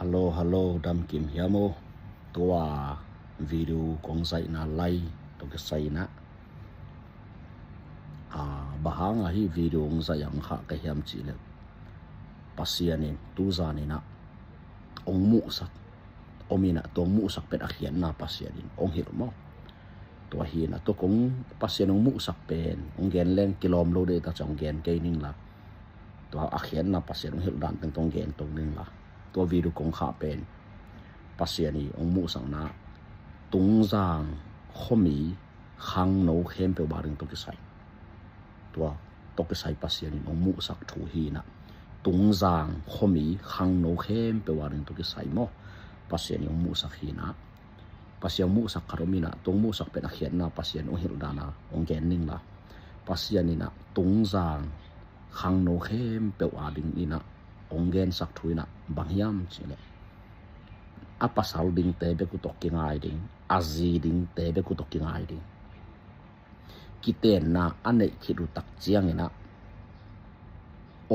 Hello dam kim hiamo tua video kong sai na lai to ke sai na bahanga hi video ng sai ang ha ka hiam chi le pasianin tu zani na ong mu sak omina to mu sak pet akhian na pasianin ong hir mo to hi na to kong pasian ong mu sak pen ong gen leng kilom lo de ta chong gen ke ning la to akhian na pasian ong hir dan tong gen tong ning la to video kong kha pen pasiani ong mu sang na tung giang khomi khang no khem pe baring to ke sai to ke sai pasiani ong mu sak thu hi na tung giang khomi khang no khem pe baring to ke sai mo pasiani ong mu sak hi na pasian mu sak karomina tung mu sak pe na khian na pasian ong hil dana ong gen ning la pasiani na tung giang khang no khem pe wading ina ong gen sak thuina bangyam chile apasal ding te be ku tok ki ngai ding azi ding te be ku tok ki ngai ding kiten na ane khiru tak chiang ina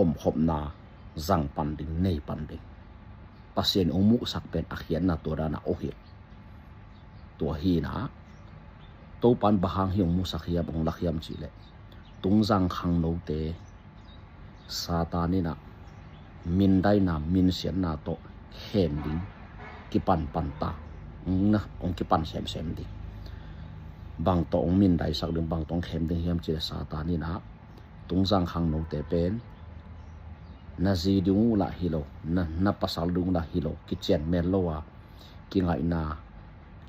om khop na zang pan ding nei pan ding pasien ong mu sak pen akhian na to na ohi to hi na to pan bahang hi ong mu sak hiam ong lakhiam chile tung zang khang no te satanina min dai na min sian na to hem ding ki pan ta na ong ki pan sem di bang to ong min dai sak ding bang tong hem ding hiam chi satani na tung jang khang no te pen na ji dung la hilo na pasal dung la hilo ki chen men lo wa ki ngai na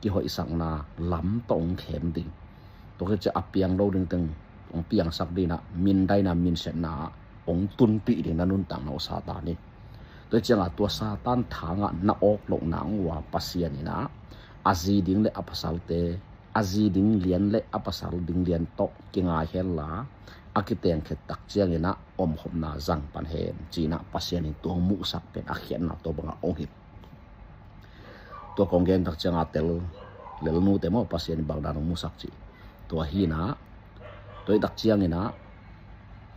ki hoi sang na lam tong hem ding to ke cha apiang lo ding teng ong piang sak di na min dai na min sen na ong tun pi ding na nun tang no satani tôi chẳng là tua satan thang à na ok lộng nang wa pasian ina azi ding le apasal te azi ding lian le apasal ding lian tok kinga hel la akiteng khet tak chiang ina om khom na zang pan hen china pasian in tuang mu sak pen akhian na to banga ong hit to konggen tak changa tel lel nu te mo pasian bang dan mu sak chi to hi na tôi tak chiang ina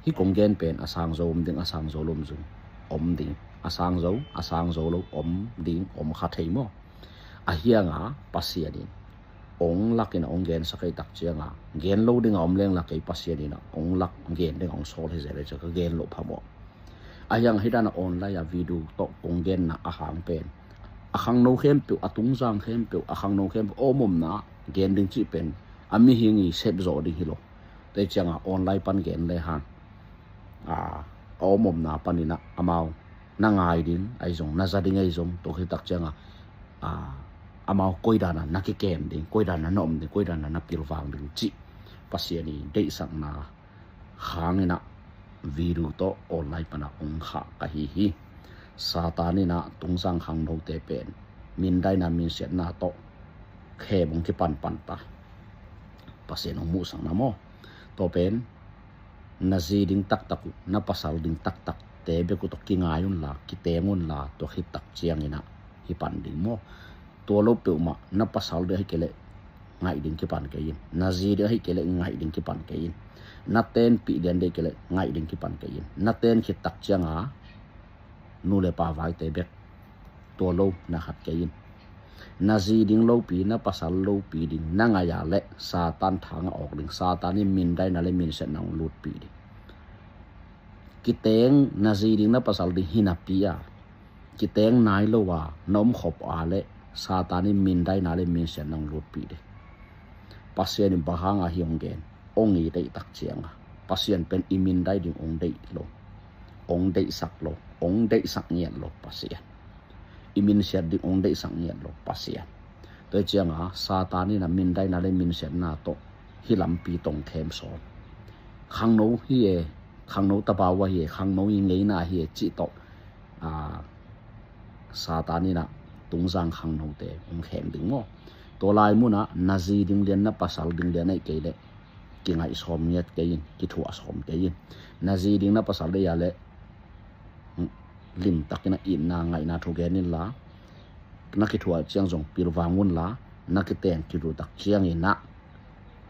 hi konggen pen asang zo ding asang zo lum zum om ding asang zo lo om ding om kha thei mo a hianga pasianin ong lakin ong gen sakai tak chianga gen lo ding om leng lakai pasianina ong lak gen ding ong sol he zele cha gen lo phamo a yang hidana online ya video to ong gen na a hang pen a khang no khem pe atung jang khem pe a khang no khem omom na gen ding chi pen ami hingi sep zo ding hilo te changa online pan gen le han omom na panina amao na ngai din ai zong na za ding ai zong to khi tak changa amao koi dana na ki kem ding koi dana nom ding koi dana na pil wang ding chi pasiani dei sang na hangina video to online pana ong kha ka hi satani na tungsang khang no te pen min dai na min set na to khe bong ki pan ta pasien ong mu sang na mo to pen na zi ding tak na pasal ding tak te be ku to ki ngayun la ki tengun la to hi tak chiang ina hi pan ding mo to lo pe ma na pasal de hi kele ngai ding ki pan ke yin na zi de hi kele ngai ding ki pan ke yin na ten pi den de kele ngai ding ki pan ke yin na ten ki tak chiang a nu le pa vai te be to lo na khat ke yin na zi ding lo pi na pasal lo pi ding na nga ya le satan thang ok ding satan ni min dai na le min se nang lut pi ding kiteng na zi ding na pasal ding hinapia kiteng nai lo wa nom khop ale satani min dai na le min sen nang lut pi de pasien bahanga hiong gen ong i dei tak chiang pasien pen imin dai ding ong dei sak lo ong dei sak nyen lo pasien imin ser ding ong dei sak nyen lo pasien to chiang satani na min dai na le min sen na to hilam pi tong khem so khang no hi e khang no ta ba wa hi khang no ing nei na hi chi to satani na tung jang khang no te ong khem ding mo to lai mu na nazi ding lian na pasal ding lian ai ke le ki ngai som nyet ke yin ki thu asom ke yin nazi ding na pasal de ya le lim takina in na ngai na thu gen la na ki thu chiang jong pil wangun la na ki ten ki ru tak chiang ina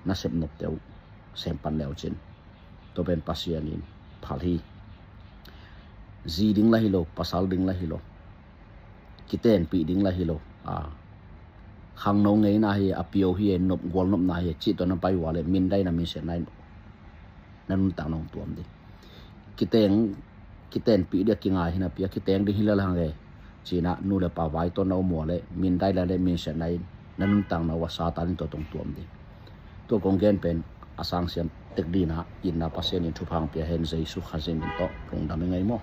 na sep nop teu sem pan leo chin to ben pasianin phal hi zi ding la hilo pasal ding la hilo kiten pi ding la hilo khang no ngei na hi apio hi nop gol nop na hi chi to na pai wale min dai na min se nai nan tang nong tuam di kiten pi dia kinga hina pia kiteng ding hilal hange china nu le pa vai to no mo le min dai la le min se nai nan tang na wa sa tan to tong tuam di to kong gen pen asang siam tek di na in na pasen in thu phang pia hen jai su khazin to rong dam ngai mo